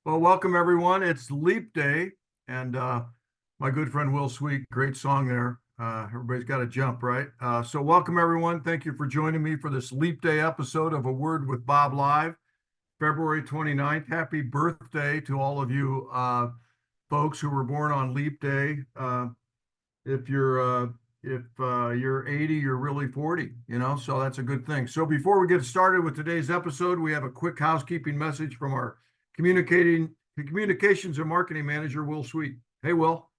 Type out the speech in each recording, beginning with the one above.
Well, welcome everyone. It's Leap Day, and my good friend Will Sweet, great song there. Everybody's got to jump, right? So welcome everyone. Thank you for joining me for this Leap Day episode of A Word with Bob Live, February 29th. Happy birthday to all of you folks who were born on Leap Day. If you're you're 80, you're really 40, so that's a good thing. So before we get started with today's episode, we have a quick housekeeping message from our communications and marketing manager, Will Sweet. Hey, Will.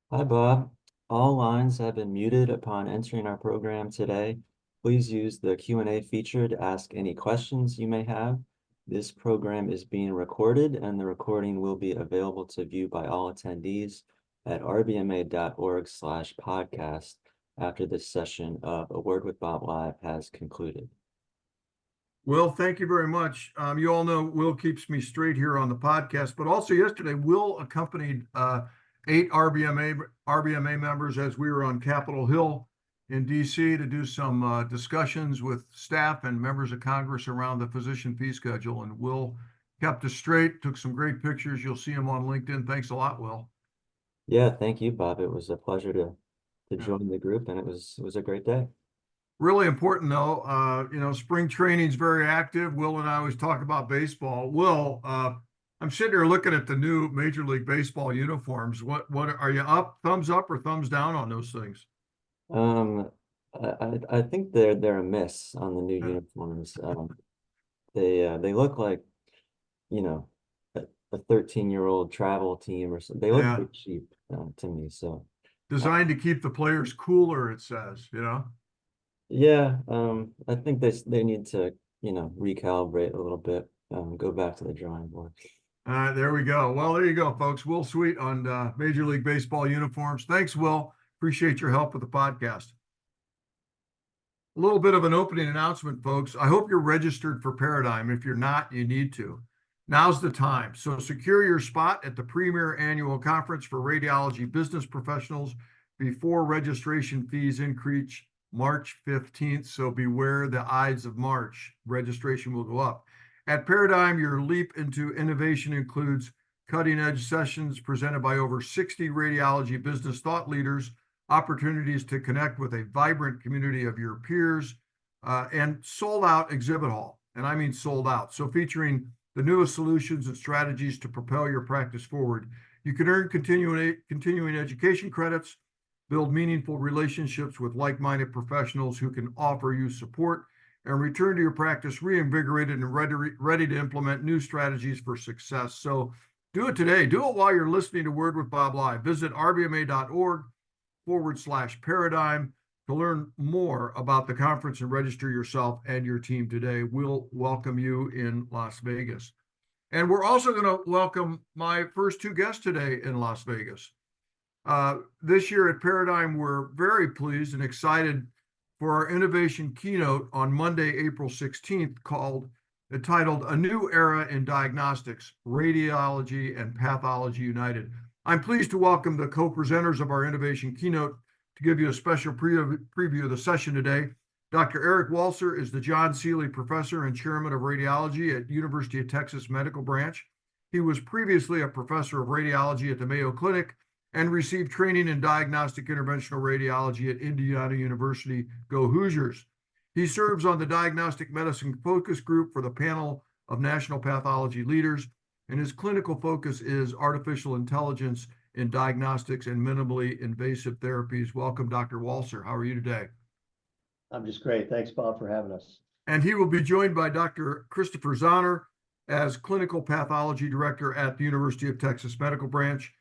Hi, Bob. All lines have been muted upon entering our program today. Please use the Q&A feature to ask any questions you may have. This program is being recorded, and the recording will be available to view by all attendees at rbma.org/podcast after this session of A Word with Bob Live has concluded. Will, thank you very much. You all know Will keeps me straight here on the podcast, but also yesterday, Will accompanied 8 RBMA members as we were on Capitol Hill in DC to do some discussions with staff and members of Congress around the physician fee schedule. And Will kept us straight, took some great pictures. You'll see him on LinkedIn. Thanks a lot, Will. Yeah, thank you, Bob. It was a pleasure to Yeah. join the group, and it was a great day. Really important though, spring training is very active. Will and I always talk about baseball. Will, I'm sitting here looking at the new Major League Baseball uniforms. What are you thumbs up or thumbs down on those things? Um, I think they're a miss on the new Yeah. uniforms. They look like, you know, a 13-year-old travel team or something. They look Yeah. pretty cheap to me. So Designed to keep the players cooler, it says. yeah, I think they need to, recalibrate a little bit, go back to the drawing board. There we go. Well, there you go, folks. Will Sweet on Major League Baseball uniforms. Thanks, Will. Appreciate your help with the podcast. A little bit of an opening announcement, folks. I hope you're registered for Paradigm. If you're not, you need to. Now's the time. So secure your spot at the premier annual conference for radiology business professionals before registration fees increase March 15th. So beware the Ides of March. Registration will go up. At Paradigm, your leap into innovation includes cutting edge sessions presented by over 60 radiology business thought leaders, opportunities to connect with a vibrant community of your peers, and sold out exhibit hall. And I mean sold out. So featuring the newest solutions and strategies to propel your practice forward. You can earn continuing education credits, build meaningful relationships with like-minded professionals who can offer you support, and return to your practice reinvigorated and ready to implement new strategies for success. So do it today. Do it while you're listening to Word with Bob Live. Visit rbma.org/paradigm to learn more about the conference and register yourself and your team today. We'll welcome you in Las Vegas. And we're also going to welcome my first two guests today in Las Vegas. This year at Paradigm, we're very pleased and excited for our innovation keynote on Monday, April 16th, entitled A New Era in Diagnostics, Radiology and Pathology United. I'm pleased to welcome the co-presenters of our innovation keynote to give you a special preview of the session today. Dr. Eric Walser is the John Seeley Professor and Chairman of Radiology at University of Texas Medical Branch. He was previously a professor of radiology at the Mayo Clinic and received training in diagnostic interventional radiology at Indiana University. Go Hoosiers. He serves on the Diagnostic Medicine Focus Group for the panel of national pathology leaders, and his clinical focus is artificial intelligence in diagnostics and minimally invasive therapies. Welcome, Dr. Walser. How are you today? I'm just great. Thanks, Bob, for having us. And he will be joined by Dr. Christopher Zahner as Clinical Pathology Director at the University of Texas Medical Branch,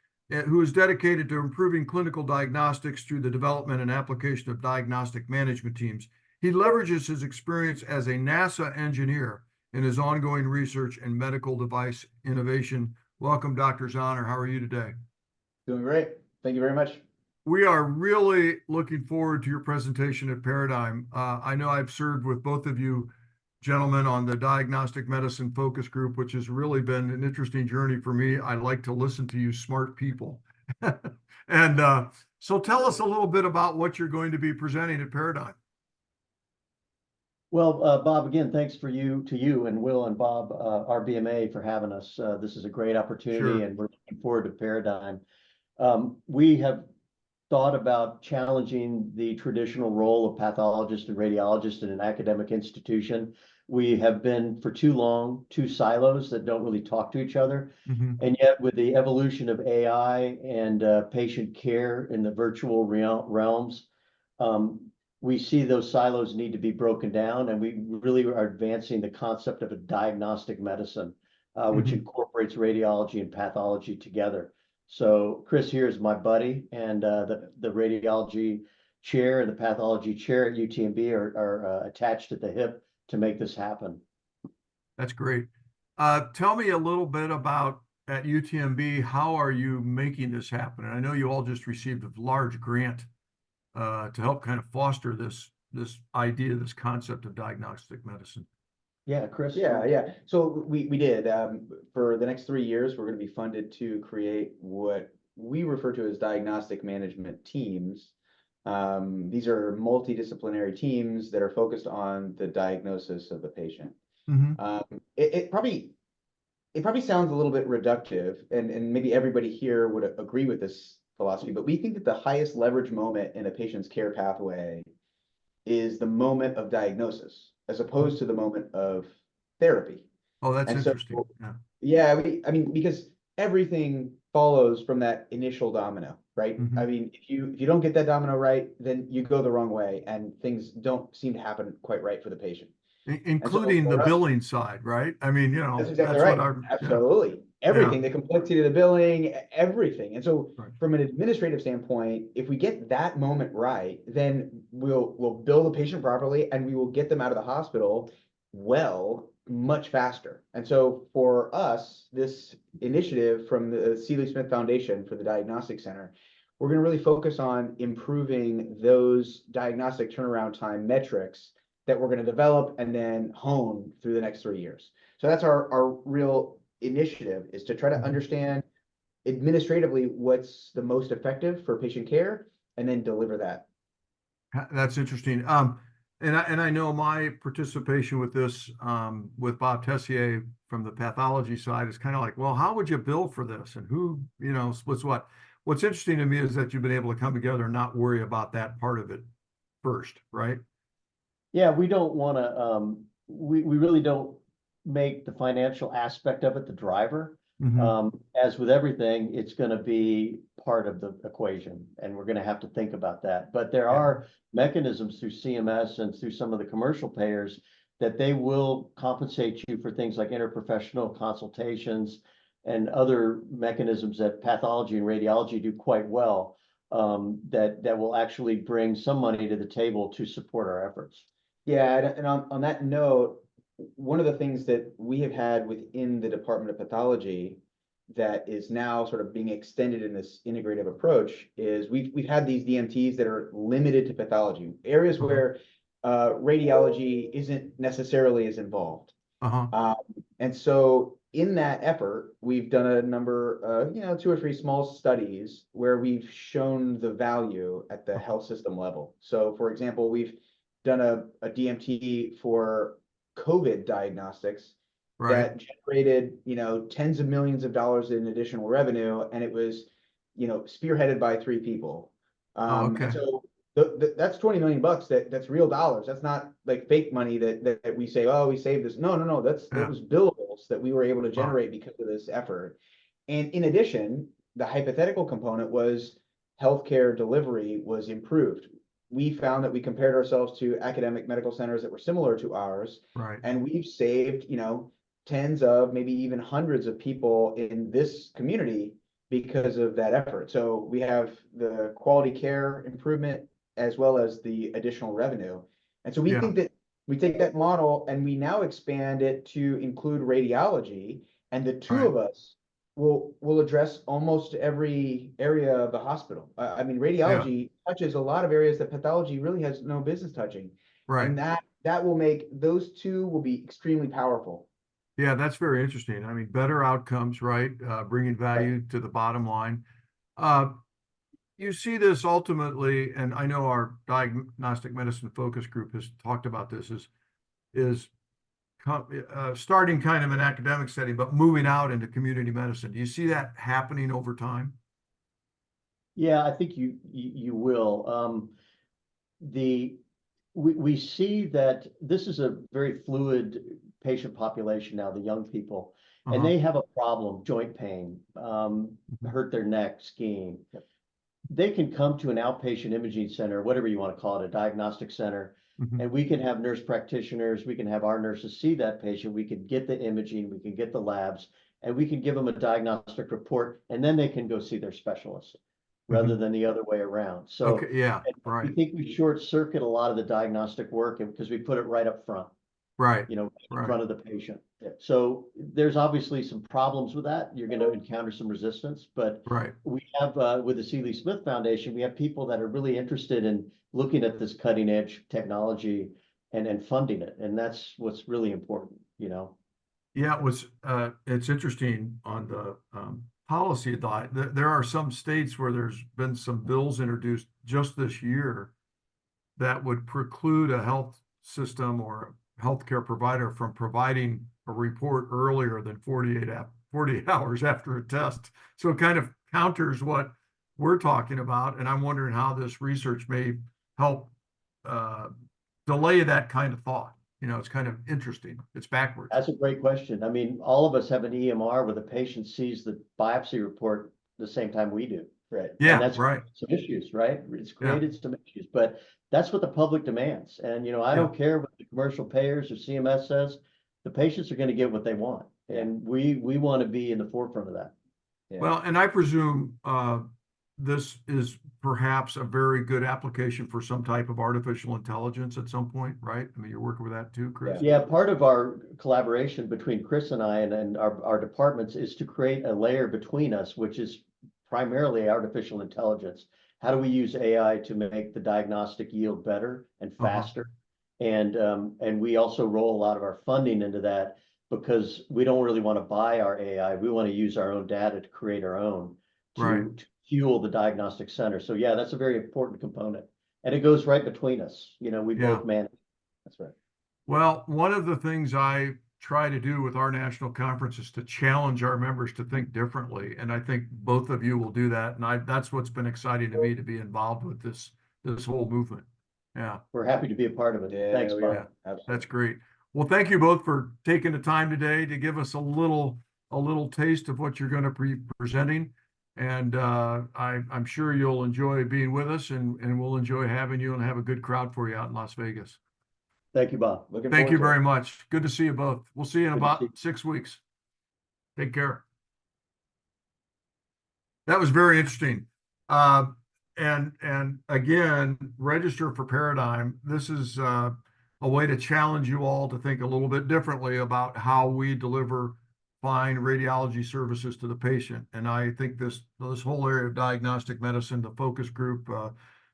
who is dedicated to improving clinical diagnostics through the development and application of diagnostic management teams. He leverages his experience as a NASA engineer in his ongoing research and medical device innovation. Welcome, Dr. Zahner. How are you today? Doing great. Thank you very much. We are really looking forward to your presentation at Paradigm. I know I've served with both of you gentlemen on the Diagnostic Medicine Focus Group, which has really been an interesting journey for me. I like to listen to you smart people. And so tell us a little bit about what you're going to be presenting at Paradigm. Well, Bob, again, thanks to you and Will and Bob, RBMA, for having us. This is a great opportunity, Sure. and we're looking forward to Paradigm. We have thought about challenging the traditional role of pathologist and radiologist in an academic institution. We have been for too long two silos that don't really talk to each other. Mhm. And yet, with the evolution of AI and patient care in the virtual realms, um, we see those silos need to be broken down, and we really are advancing the concept of a diagnostic medicine, which Mhm. incorporates radiology and pathology together. So Chris here is my buddy, and the radiology chair and the pathology chair at UTMB are attached at the hip to make this happen. That's great. Tell me a little bit about at UTMB, how are you making this happen? And I know you all just received a large grant to help kind of foster this idea, this concept of diagnostic medicine. Yeah, Chris. Yeah. So we did, for the next 3 years, we're going to be funded to create what we refer to as diagnostic management teams. These are multidisciplinary teams that are focused on the diagnosis of the patient. Mhm. It probably sounds a little bit reductive, and maybe everybody here would agree with this philosophy, but we think that the highest leverage moment in a patient's care pathway is the moment of diagnosis, as opposed to the moment of therapy. Oh, that's And so, interesting. Yeah. yeah, I mean, because everything follows from that initial domino, right? Mhm. I mean, if you don't get that domino right, then you go the wrong way, and things don't seem to happen quite right for the patient. And so Including the for us, billing side, right? I mean, that's exactly that's what right. our, yeah, Absolutely. yeah, Everything, the complexity of the billing, everything. And so right. from an administrative standpoint, if we get that moment right, then we'll bill the patient properly, and we will get them out of the hospital much faster. And so for us, this initiative from the Seeley Smith Foundation for the Diagnostic Center, we're going to really focus on improving those diagnostic turnaround time metrics that we're going to develop and then hone through the next 3 years. So that's our real initiative, is to try to Mhm. understand administratively what's the most effective for patient care, and then deliver that. That's interesting. And I know my participation with this, with Bob Tessier from the pathology side is kind of like, well, how would you bill for this? And who, splits what? What's interesting to me is that you've been able to come together and not worry about that part of it first, right? Yeah, we don't want to, we really don't make the financial aspect of it the driver. Mhm. As with everything, it's going to be part of the equation, and we're going to have to think about that. But there Yeah. are mechanisms through CMS and through some of the commercial payers that they will compensate you for things like interprofessional consultations and other mechanisms that pathology and radiology do quite well, that will actually bring some money to the table to support our efforts. Yeah, and on that note, one of the things that we have had within the Department of Pathology that is now sort of being extended in this integrative approach is we've had these DMTs that are limited to pathology, areas Uh-huh. where radiology isn't necessarily as involved. Uh-huh. And so in that effort, we've done a number of, 2 or 3 small studies where we've shown the value at the health system level. So for example, we've done a DMT for COVID diagnostics Right. that generated, tens of millions of dollars in additional revenue, and it was, spearheaded by 3 people. Oh, okay. And so that's 20 million bucks. That's real dollars. That's not like fake money that we say, oh, we saved this. No. That Yeah. was billables that we were able to Wow. generate because of this effort. And in addition, the hypothetical component was healthcare delivery was improved. We found that we compared ourselves to academic medical centers that were similar to ours, Right. and we've saved, tens of, maybe even hundreds of people in this community because of that effort. So we have the quality care improvement as well as the additional revenue. And so we Yeah. think that we take that model and we now expand it to include radiology, and the two Right. of us will address almost every area of the hospital. I mean, radiology touches a lot of areas that pathology really has no business touching. Right. And that will make those two will be extremely powerful. Yeah, that's very interesting. I mean, better outcomes, right? Bringing value to the bottom line. You see this ultimately, and I know our diagnostic medicine focus group has talked about this, is is starting kind of an academic setting, but moving out into community medicine. Do you see that happening over time? Yeah, I think you will. We see that this is a very fluid patient population now, the young people, and they have a problem, joint pain, hurt their neck skiing. They can come to an outpatient imaging center, whatever you want to call it, a diagnostic center, and we can have nurse practitioners, we can have our nurses see that patient, we can get the imaging, we can get the labs, and we can give them a diagnostic report, and then they can go see their specialist rather than the other way around. So Okay, yeah, we right, think we short circuit a lot of the diagnostic work because we put it right up front, right, in right. front of the patient. So there's obviously some problems with that. You're going to encounter some resistance, but Right. we have with the Seeley Smith Foundation, we have people that are really interested in looking at this cutting edge technology and funding it. And that's what's really important, Yeah, it's interesting on the policy side. There are some states where there's been some bills introduced just this year that would preclude a health system or a healthcare provider from providing a report earlier than 48 hours after a test. So it kind of counters what we're talking about. And I'm wondering how this research may help delay that kind of thought. It's kind of interesting. It's backwards. That's a great question. I mean, all of us have an EMR where the patient sees the biopsy report the same time we do. Right. Yeah, And that's right. some issues, right? It's created some issues, but that's what the public demands. And, I don't care what the commercial payers or CMS says, the patients are going to get what they want. And we want to be in the forefront of that. Yeah. Well, and I presume this is perhaps a very good application for some type of artificial intelligence at some point, right? I mean, you're working with that too, Chris? Yeah, part of our collaboration between Chris and I and our departments is to create a layer between us, which is primarily artificial intelligence. How do we use AI to make the diagnostic yield better and faster? And we also roll a lot of our funding into that because we don't really want to buy our AI. We want to use our own data to create our own to fuel the diagnostic center. So yeah, that's a very important component. And it goes right between us. We both manage. That's right. Well, one of the things I try to do with our national conference is to challenge our members to think differently. And I think both of you will do that. And that's what's been exciting to me to be involved with this whole movement. Yeah. We're happy to be a part of it. Yeah, Thanks, we Bob. are. Absolutely. That's great. Well, thank you both for taking the time today to give us a little taste of what you're going to be presenting. And I'm sure you'll enjoy being with us, and we'll enjoy having you and have a good crowd for you out in Las Vegas. Thank you, Bob. Thank you very much. Good to see you both. We'll see you in Good to about see you. 6 weeks. Take care. That was very interesting. And again, register for Paradigm. This is a way to challenge you all to think a little bit differently about how we deliver fine radiology services to the patient. And I think this whole area of diagnostic medicine, the focus group,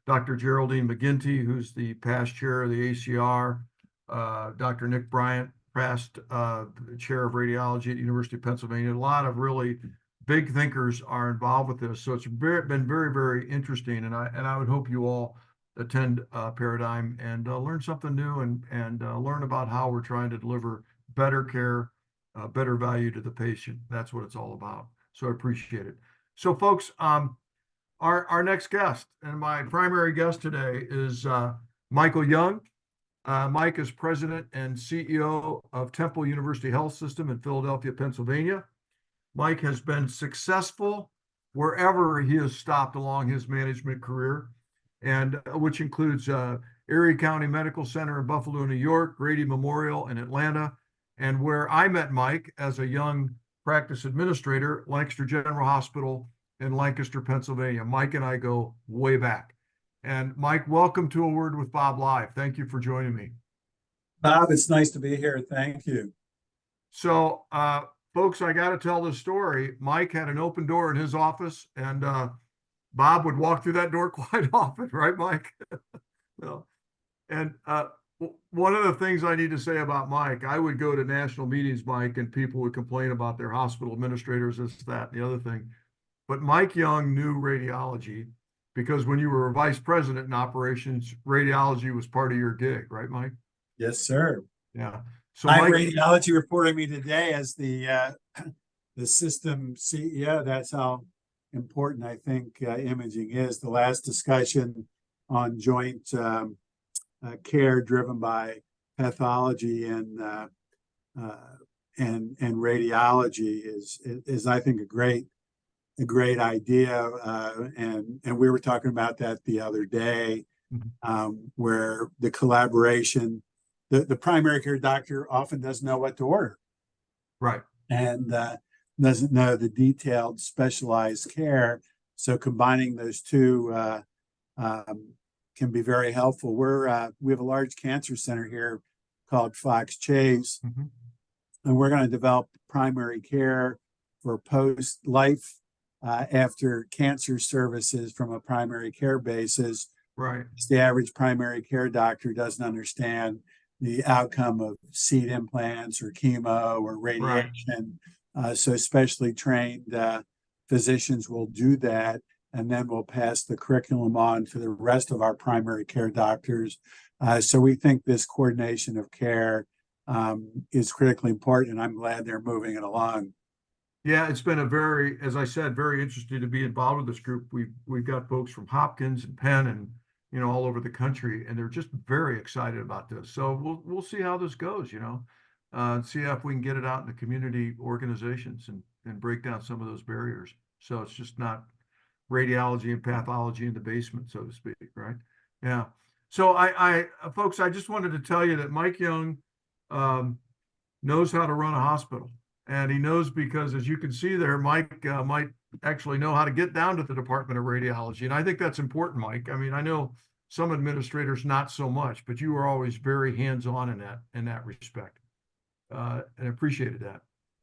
Dr. Geraldine McGinty, who's the past chair of the ACR, Dr. Nick Bryant, past chair of radiology at University of Pennsylvania. A lot of really big thinkers are involved with this. So it's been very, very interesting. And I would hope you all attend Paradigm and learn something new and learn about how we're trying to deliver better care, better value to the patient. That's what it's all about. So I appreciate it. So folks, our next guest and my primary guest today is Michael Young. Mike is president and CEO of Temple University Health System in Philadelphia, Pennsylvania. Mike has been successful wherever he has stopped along his management career, and which includes Erie County Medical Center in Buffalo, New York, Grady Memorial in Atlanta, and where I met Mike as a young practice administrator, Lancaster General Hospital in Lancaster, Pennsylvania. Mike and I go way back. And Mike, welcome to A Word with Bob Live. Thank you for joining me. Bob, it's nice to be here. Thank you. So, folks, I got to tell this story. Mike had an open door in his office, and Bob would walk through that door quite often, right, Mike? Well, and one of the things I need to say about Mike, I would go to national meetings, Mike, and people would complain about their hospital administrators, this, that, and the other thing. But Mike Young knew radiology because when you were a vice president in operations, radiology was part of your gig, right, Mike? Yes, sir. Yeah. So My Mike, radiology reported me today as the system CEO. That's how important I think imaging is. The last discussion on joint care driven by pathology and radiology is I think a great idea. And we were talking about that the other day, where the collaboration, the primary care doctor often doesn't know what to order right. and doesn't know the detailed specialized care. So combining those two can be very helpful. We have a large cancer center here called Fox Chase, and we're going to develop primary care for post-life after cancer services from a primary care basis. Right. The average primary care doctor doesn't understand the outcome of seed implants or chemo or radiation. So specially trained physicians will do that, and then we'll pass the curriculum on to the rest of our primary care doctors. So we think this coordination of care is critically important, and I'm glad they're moving it along. Yeah, it's been as I said, very interesting to be involved with this group. We've got folks from Hopkins and Penn and all over the country, and they're just very excited about this. So we'll see how this goes, see if we can get it out in the community organizations and break down some of those barriers. So it's just not radiology and pathology in the basement, so to speak, right? Yeah. So I folks, I just wanted to tell you that Mike Young knows how to run a hospital. And he knows because, as you can see there, Mike might actually know how to get down to the Department of Radiology. And I think that's important, Mike. I mean, I know some administrators not so much, but you were always very hands-on in that respect, and appreciated that.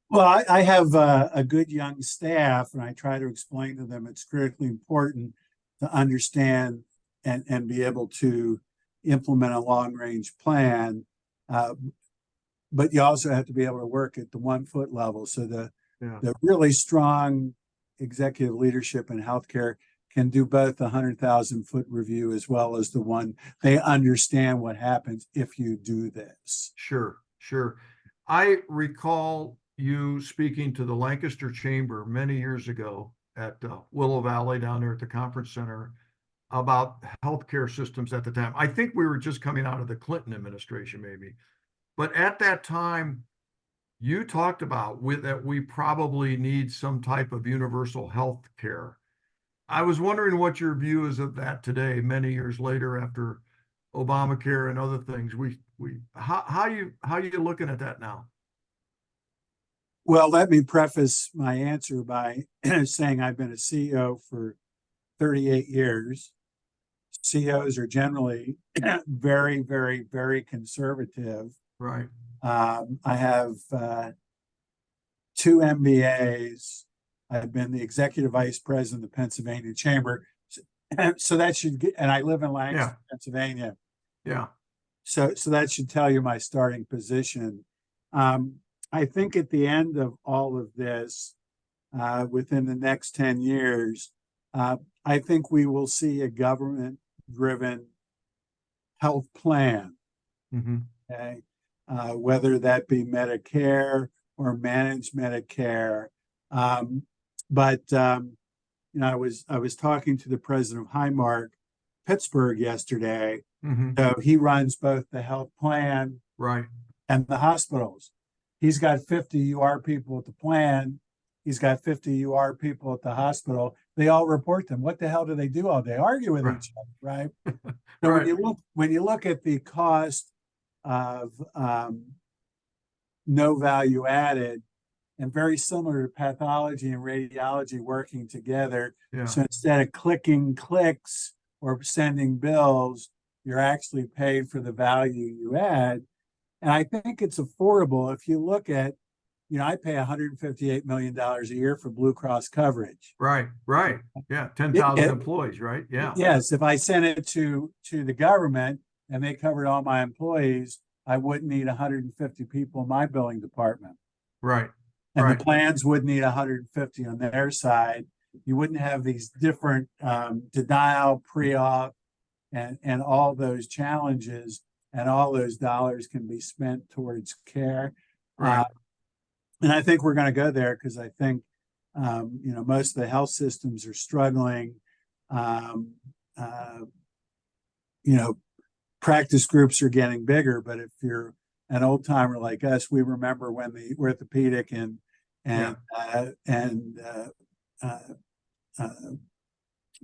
Well, I have a good young staff, and I try to explain to them it's critically important to understand and be able to implement a long-range plan. But you also have to be able to work at the 1 foot level. So the really strong executive leadership in healthcare can do both the 100,000-foot review as well as the one they understand what happens if you do this. Sure. I recall you speaking to the Lancaster Chamber many years ago at Willow Valley down there at the conference center about healthcare systems at the time. I think we were just coming out of the Clinton administration, maybe. But at that time, you talked about that we probably need some type of universal health care. I was wondering what your view is of that today, many years later after Obamacare and other things. How you looking at that now? Well, let me preface my answer by saying I've been a CEO for 38 years. CEOs are generally very, very, very conservative. Right. I have 2 MBAs. I've been the executive vice president of the Pennsylvania Chamber. So that should get, and I live in Lancaster, Pennsylvania. Yeah. So that should tell you my starting position. I think at the end of all of this, within the next 10 years, I think we will see a government-driven health plan. Okay. Whether that be Medicare or managed Medicare. But I was talking to the president of Highmark Pittsburgh yesterday. So he runs both the health plan and the hospitals. He's got 50 UR people at the plan. He's got 50 UR people at the hospital. They all report them. What the hell do they do all day? Argue with each other, right? So when you look at the cost of no value added, and very similar to pathology and radiology working together. So instead of clicking clicks or sending bills, you're actually paid for the value you add. And I think it's affordable. If you look at, I pay $158 million a year for Blue Cross coverage. Right. Yeah. 10,000 employees, right? Yeah. Yes. If I sent it to the government and they covered all my employees, I wouldn't need 150 people in my billing department. Right. And the plans would need 150 on their side. You wouldn't have these different denial, pre-op, and all those challenges. and all those dollars can be spent towards care. Right. And I think we're going to go there because I think, most of the health systems are struggling. Um, uh, Practice groups are getting bigger, but if you're an old timer like us, we remember when the orthopedic and uh, uh,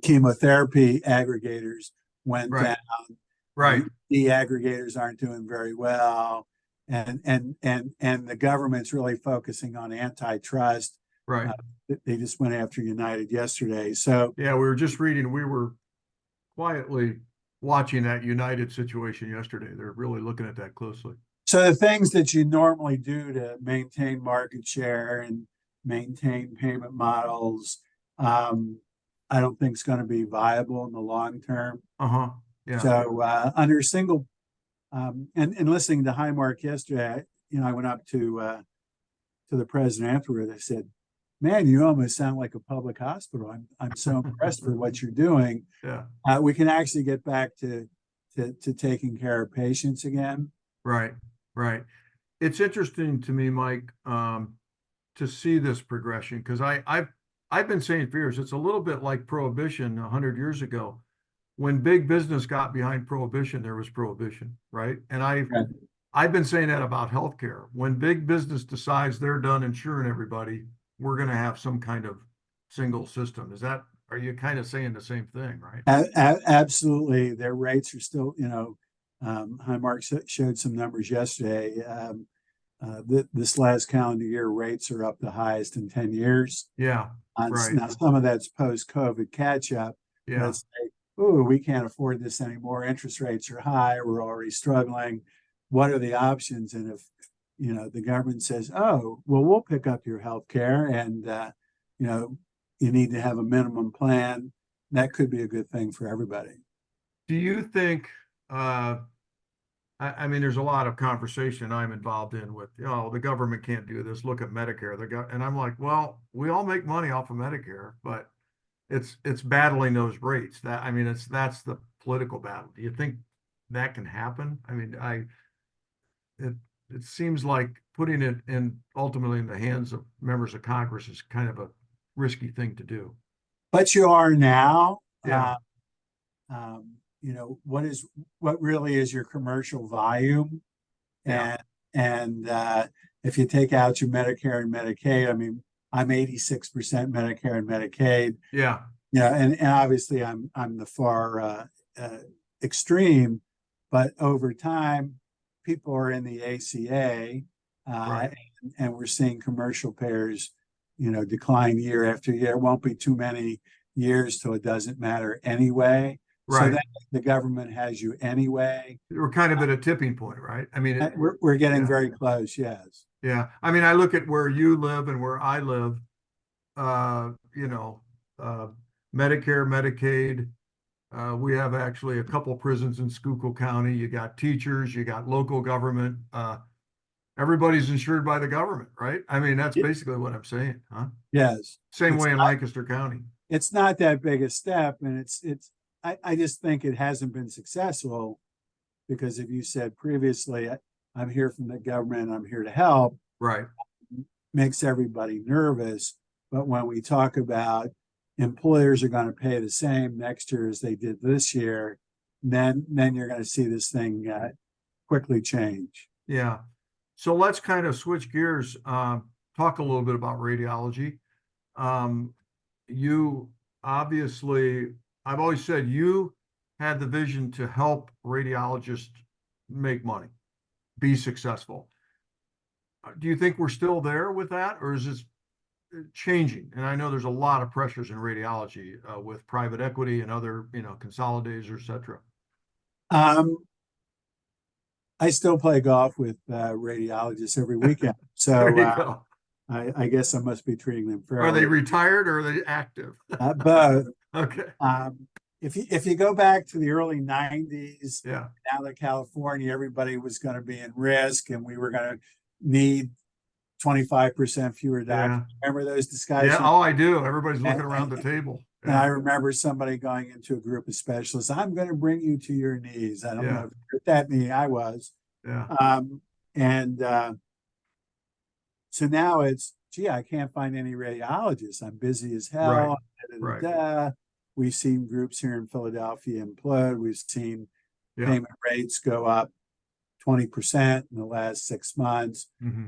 chemotherapy aggregators went Right. down. Right. The aggregators aren't doing very well, and the government's really focusing on antitrust. Right. They just went after United yesterday. So Yeah, we were just reading, we were quietly watching that United situation yesterday. They're really looking at that closely. So the things that you normally do to maintain market share and maintain payment models, I don't think is going to be viable in the long term. Uh-huh. Yeah. So under single, and listening to Highmark yesterday, I went up to the president afterward. I said, "Man, you almost sound like a public hospital. I'm so impressed for what you're doing. Yeah. We can actually get back to taking care of patients again." Right. Right. It's interesting to me, Mike, to see this progression because I've been saying for years it's a little bit like prohibition 100 years ago. When big business got behind prohibition, there was prohibition, right? And I've been saying that about healthcare. When big business decides they're done insuring everybody, we're going to have some kind of single system. Are you kind of saying the same thing, right? Absolutely. Their rates are still, Highmark showed some numbers yesterday. This last calendar year, rates are up the highest in 10 years. Yeah. Right. Now, some of that's post-COVID catch up. Yeah. Let's say, oh, we can't afford this anymore. Interest rates are high. We're already struggling. What are the options? And if, the government says, oh, well, we'll pick up your health care and, you need to have a minimum plan, that could be a good thing for everybody. Do you think, I mean, there's a lot of conversation I'm involved in with, the government can't do this. Look at Medicare. And I'm like, well, we all make money off of Medicare, but it's battling those rates. That's the political battle. Do you think that can happen? I mean, it seems like putting it ultimately in the hands of members of Congress is kind of a risky thing to do. But you are now. Yeah. What really is your commercial volume? Yeah. And if you take out your Medicare and Medicaid, I mean, I'm 86% Medicare and Medicaid. Yeah. And obviously I'm the far extreme, but over time, people are in the ACA, Right. and we're seeing commercial payers, decline year after year. It won't be too many years till it doesn't matter anyway. Right. So then the government has you anyway. We're kind of at a tipping point, right? I mean, We're getting very close. Yes. yeah. I mean, I look at where you live and where I live, Medicare, Medicaid. We have actually a couple prisons in Schuylkill County. You got teachers, you got local government. Everybody's insured by the government, right? I mean, that's basically what I'm saying, huh? Yes. Same way in Lancaster County. It's not that big a step, and I just think it hasn't been successful because if you said previously, I'm here from the government, I'm here to help, Right. makes everybody nervous. But when we talk about employers are going to pay the same next year as they did this year, then you're going to see this thing quickly change. Yeah. So let's kind of switch gears, talk a little bit about radiology. You obviously, I've always said you had the vision to help radiologists make money, be successful. Do you think we're still there with that, or is this changing? And I know there's a lot of pressures in radiology with private equity and other, consolidators, et cetera. I still play golf with radiologists every weekend. So There you go. I guess I must be treating them fairly. Are they retired or are they active? Both. Okay. If you go back to the early 90s, Yeah. out of California, everybody was going to be in risk and we were going to need 25% fewer doctors. Yeah. Remember those discussions? Yeah. Oh, I do. Everybody's looking around the table. And I Yeah. remember somebody going into a group of specialists, I'm going to bring you to your knees. I don't Yeah. know if you're at that meeting, I was. Yeah. And so now it's, gee, I can't find any radiologists. I'm busy as Right. hell. Right. We've seen groups here in Philadelphia implode. We've seen Yeah. payment rates go up 20% in the last 6 months. Hmm.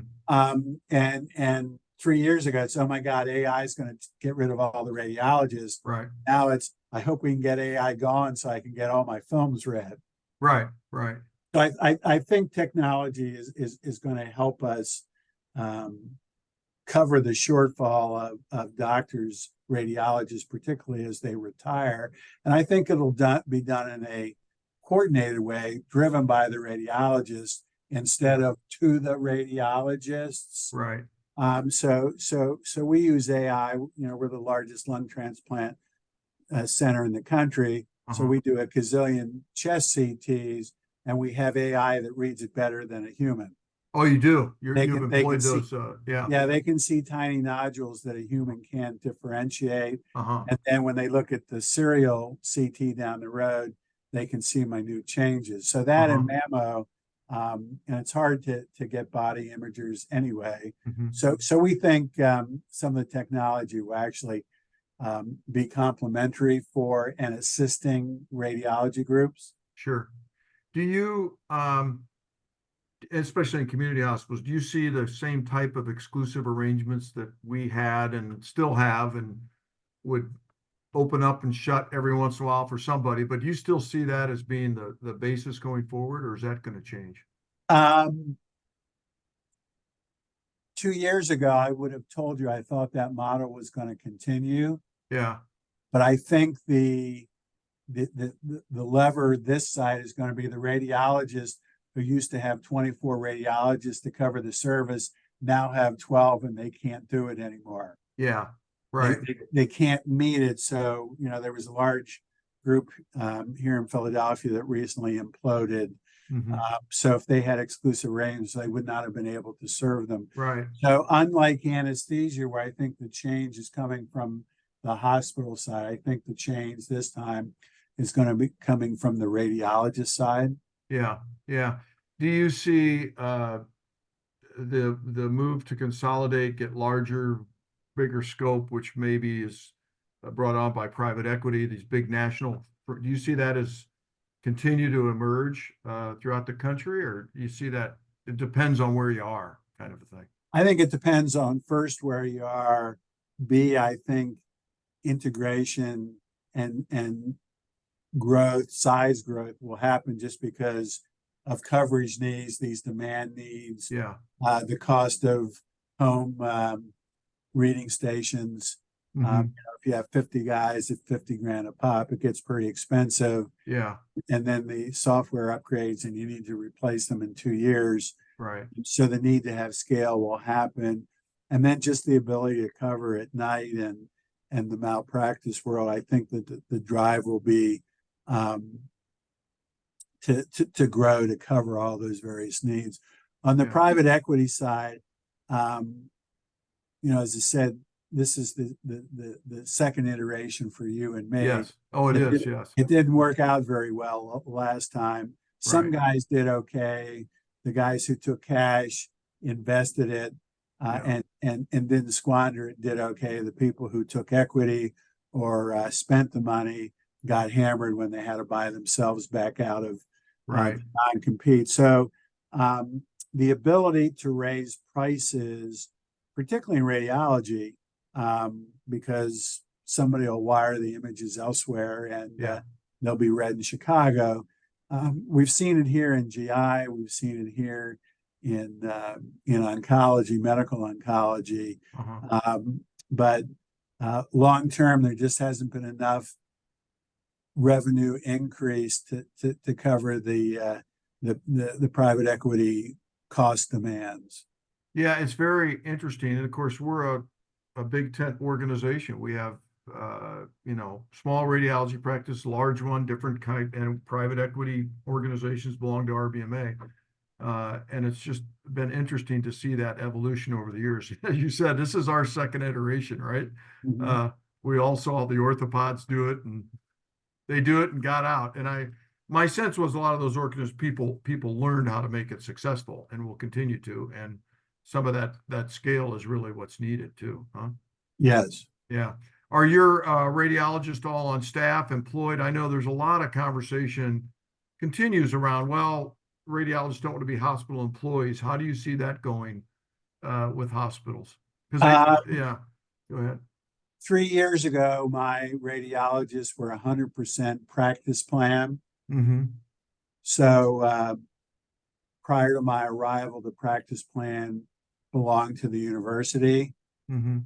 And 3 years ago, it's, oh my God, AI is going to get rid of all the radiologists. Right. Now it's, I hope we can get AI gone so I can get all my films read. Right. Right. So I think technology is going to help us cover the shortfall of doctors, radiologists, particularly as they retire. And I think it'll be done in a coordinated way, driven by the radiologists instead of to the radiologists. Right. So we use AI. We're the largest lung transplant center in the country. So we do a gazillion chest CTs, and we have AI that reads it better than a human. Oh, you do. They You've can- they employed can see- those. Yeah. Yeah, they can see tiny nodules that a human can't differentiate. Uh-huh. And then when they look at the serial CT down the road, they can see minute changes. So that and mammo, and it's hard to get body imagers anyway. Hmm. So we think some of the technology will actually be complementary for and assisting radiology groups. Sure. Do you, especially in community hospitals, do you see the same type of exclusive arrangements that we had and still have and would open up and shut every once in a while for somebody, but do you still see that as being the basis going forward, or is that going to change? 2 years ago, I would have told you I thought that model was going to continue, Yeah. but I think the lever this side is going to be the radiologist who used to have 24 radiologists to cover the service now have 12 and they can't do it anymore. Yeah. Right. They can't meet it. So, there was a large group here in Philadelphia that recently imploded. Mhm. So if they had exclusive arrangements, they would not have been able to serve them. Right. So unlike anesthesia, where I think the change is coming from the hospital side, I think the change this time is going to be coming from the radiologist side. Yeah. Yeah. Do you see the move to consolidate, get larger, bigger scope, which maybe is brought on by private equity, these big national, do you see that as continue to emerge throughout the country, or do you see that it depends on where you are, kind of a thing? I think it depends on first where you are. B, I think integration and growth, size growth will happen just because of coverage needs, these demand needs, Yeah. the cost of home reading stations. Mhm. If you have 50 guys at 50 grand a pop, it gets pretty expensive. Yeah. And then the software upgrades and you need to replace them in 2 years. Right. So the need to have scale will happen. And then just the ability to cover at night and the malpractice world, I think that the drive will be to grow, to cover all those various needs. On the Yeah. private equity side, as I said, this is the second iteration for you and me. Yes. Oh, it is. Yes. It didn't work out very well last time. Some Right. guys did okay. The guys who took cash, invested it, Yeah. and didn't squander it did okay. The people who took equity or spent the money got hammered when they had to buy themselves back out of Right. non-compete. So the ability to raise prices, particularly in radiology, because somebody will wire the images elsewhere and Yeah. they'll be read in Chicago. We've seen it here in GI. We've seen it here in oncology, medical oncology. Uh-huh. But long term, there just hasn't been enough revenue increase to cover the private equity cost demands. Yeah, it's very interesting. And of course, we're a big tent organization. We have, small radiology practice, large one, different kind, and private equity organizations belong to RBMA. And it's just been interesting to see that evolution over the years. As you said, this is our second iteration, right? Mhm. we all saw the orthopods do it, and they do it and got out. And my sense was a lot of those organisms, people learned how to make it successful and will continue to. And some of that scale is really what's needed too, huh? Yes. Yeah. Are your radiologists all on staff, employed? I know there's a lot of conversation continues around, well, radiologists don't want to be hospital employees. How do you see that going with hospitals? Because yeah, go ahead. 3 years ago, my radiologists were 100% practice plan. Mm-hmm. So prior to my arrival, the practice plan belonged to the university, Mm-hmm.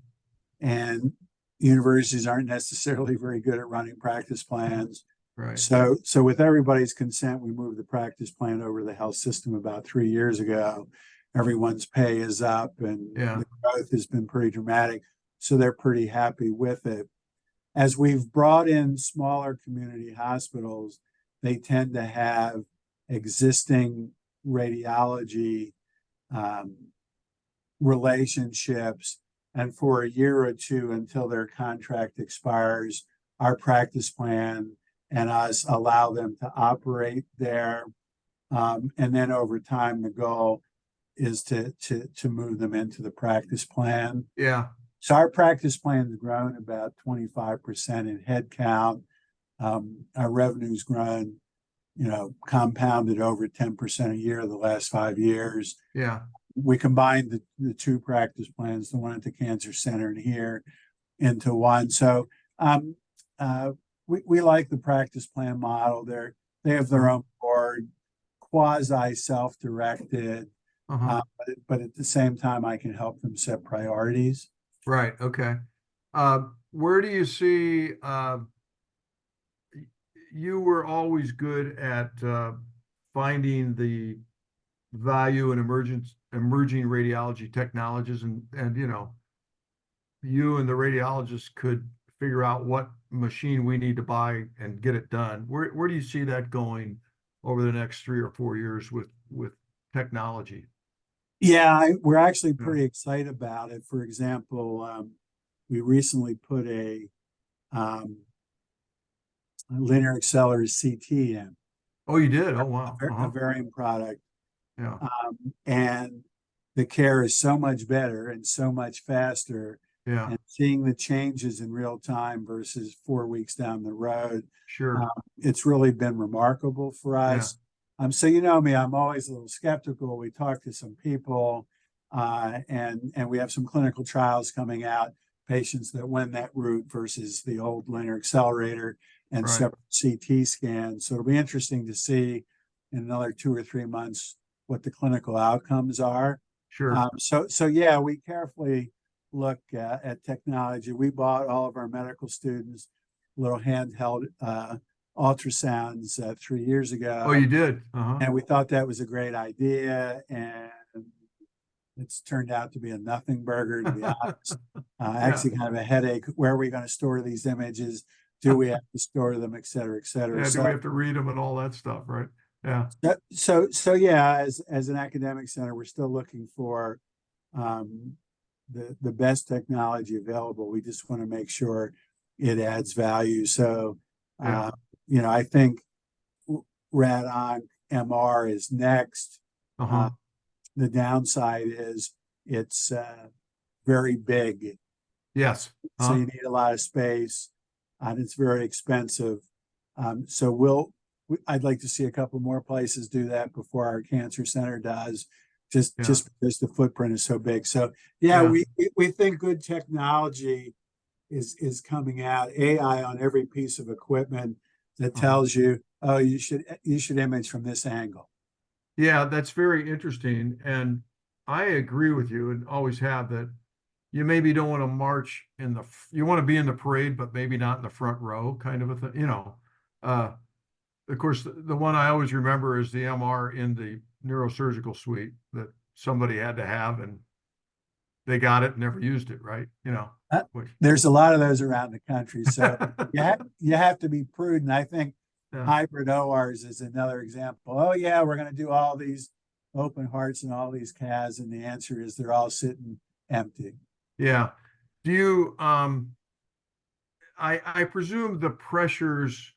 and universities aren't necessarily very good at running practice plans. Right. So with everybody's consent, we moved the practice plan over to the health system about 3 years ago. Everyone's pay is up, and Yeah. the growth has been pretty dramatic. So they're pretty happy with it. As we've brought in smaller community hospitals, they tend to have existing radiology relationships. And for a year or two until their contract expires, our practice plan and us allow them to operate there. And then over time, the goal is to move them into the practice plan. Yeah. So our practice plan has grown about 25% in headcount. Our revenue's grown, compounded over 10% a year the last 5 years. Yeah. We combined the two practice plans, the one at the cancer center and here, into one. So we like the practice plan model. They have their own board, quasi self-directed, Uh-huh. but at the same time, I can help them set priorities. Right. Okay. Where do you see, you were always good at finding the value in emerging radiology technologies, and you and the radiologists could figure out what machine we need to buy and get it done. Where do you see that going over the next 3 or 4 years with technology? Yeah, we're actually pretty excited about it. For example, we recently put a linear accelerator CT in. Oh, you did? Oh, wow. A Varian product. Yeah. And the care is so much better and so much faster. Yeah. And seeing the changes in real time versus 4 weeks down the road, Sure. it's really been remarkable for us. So you know me, I'm always a little skeptical. We talk to some people, and we have some clinical trials coming out, patients that went that route versus the old linear accelerator and Right. separate CT scans. So it'll be interesting to see in another 2 or 3 months what the clinical outcomes are. Sure. So yeah, we carefully look at technology. We bought all of our medical students little handheld ultrasounds 3 years ago. Oh, you did? Uh-huh. And we thought that was a great idea, and it's turned out to be a nothing burger, to be honest. Actually kind of a headache. Where are we going to store these images? Do we have to store them, et cetera, et cetera? Yeah, So, do we have to read them and all that stuff, right? Yeah. so yeah, as an academic center, we're still looking for the best technology available. We just want to make sure it adds value. So, Yeah. I think Rad-Onc MR is next. Uh-huh. The downside is it's very big. Yes. So you need a lot of space, and it's very expensive. So I'd like to see a couple more places do that before our cancer center does, just because the footprint is so big. So yeah. We think good technology is coming out. AI on every piece of equipment that tells you, oh, you should image from this angle. Yeah, that's very interesting. And I agree with you, and always have, that you maybe don't want to march you want to be in the parade, but maybe not in the front row, kind of a thing, Of course, the one I always remember is the MR in the neurosurgical suite that somebody had to have, and they got it and never used it, right? There's a lot of those around the country. So you have to be prudent. I think hybrid ORs is another example. Oh yeah, we're going to do all these open hearts and all these CAS, and the answer is they're all sitting empty. Yeah. Do you I presume the pressures,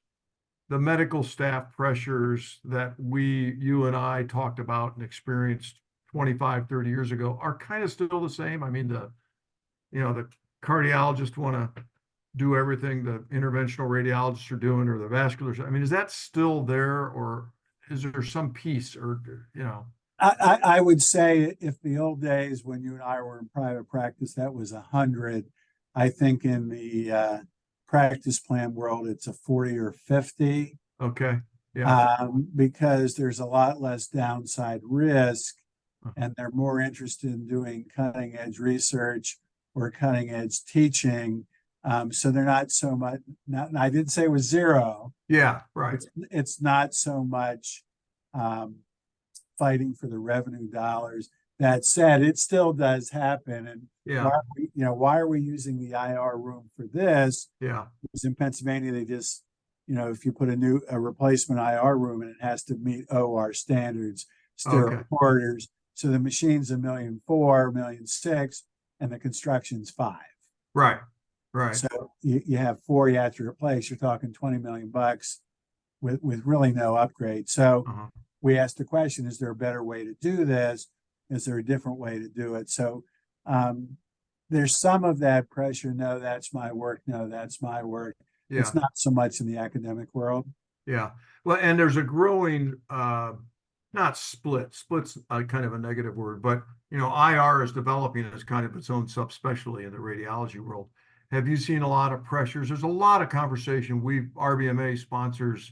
the medical staff pressures that you and I talked about and experienced 25, 30 years ago are kind of still the same. I mean, the cardiologists want to do everything the interventional radiologists are doing, or the vascular. I mean, is that still there, or is there some piece, or, I would say if the old days when you and I were in private practice, that was 100. I think in the practice plan world, it's a 40 or 50. okay. Yeah. Because there's a lot less downside risk, and they're more interested in doing cutting edge research or cutting edge teaching. So they're not so much, I didn't say it was zero. Yeah. Right. It's not so much fighting for the revenue dollars. That said, it still does happen. And Yeah. why are we using the IR room for this? Yeah. Because in Pennsylvania, they just, if you put a replacement IR room and it has to meet OR standards, sterile Okay. corridors. So the machine's $1.4 million, $1.6 million, and the construction's $5 million. Right. Right. So you have 4 you have to replace. You're talking $20 million with really no upgrade. So Uh-huh. we asked the question: is there a better way to do this? Is there a different way to do it? So there's some of that pressure. No, that's my work. No, that's my work. Yeah. It's not so much in the academic world. Yeah. Well, and there's a growing, not split's kind of a negative word, but, IR is developing as kind of its own subspecialty in the radiology world. Have you seen a lot of pressures? There's a lot of conversation. RBMA sponsors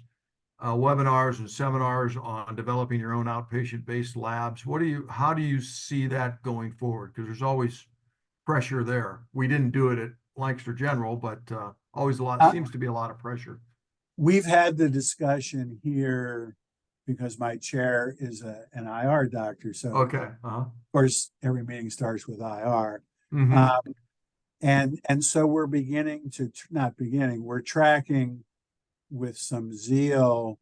webinars and seminars on developing your own outpatient-based labs. How do you see that going forward? Because there's always pressure there. We didn't do it at Lancaster General, but always seems to be a lot of pressure. We've had the discussion here because my chair is an IR doctor. So Okay. of course, every meeting starts with IR. Mm-hmm. And so we're we're tracking with some zeal,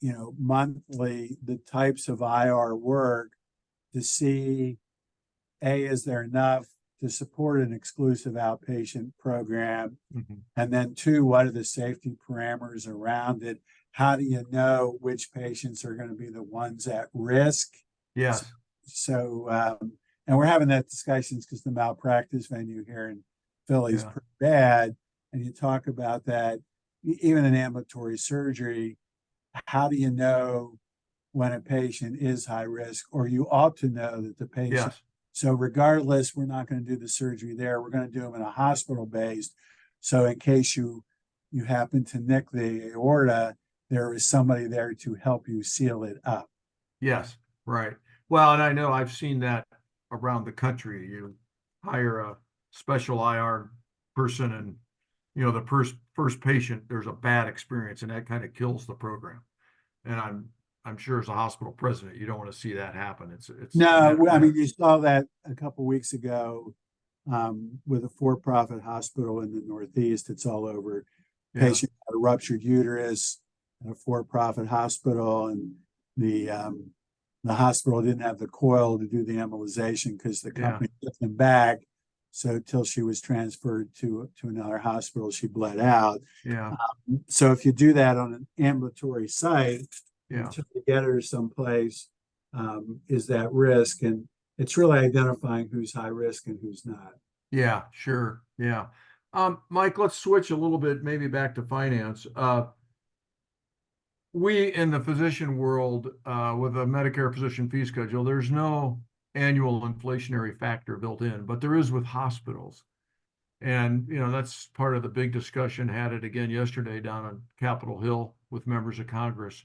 monthly, the types of IR work to see, is there enough to support an exclusive outpatient program? Mm-hmm. And then 2, what are the safety parameters around it? How do you know which patients are going to be the ones at risk? Yes. So, and we're having that discussions because the malpractice venue here in Philly is pretty bad. And you talk about that, even in ambulatory surgery, how do you know when a patient is high risk, or you ought to know that the patient. Yes. So regardless, we're not going to do the surgery there. We're going to do them in a hospital based. So in case you happen to nick the aorta, there is somebody there to help you seal it up. Yes. Right. Well, and I know I've seen that around the country. You hire a special IR person, and the first patient, there's a bad experience, and that kind of kills the program. And I'm sure as a hospital president, you don't want to see that happen. It's no. I mean, you saw that a couple of weeks ago with a for-profit hospital in the Northeast. It's all over. Patient had a ruptured uterus at a for-profit hospital, and the hospital didn't have the coil to do the embolization because the company took them back. So till she was transferred to another hospital, she bled out. Yeah. So if you do that on an ambulatory site, Yeah. until you get her someplace, is that risk? And it's really identifying who's high risk and who's not. Yeah, sure. Yeah. Mike, let's switch a little bit, maybe back to finance. We in the physician world, with a Medicare physician fee schedule, there's no annual inflationary factor built in, but there is with hospitals. And, that's part of the big discussion. Had it again yesterday down on Capitol Hill with members of Congress.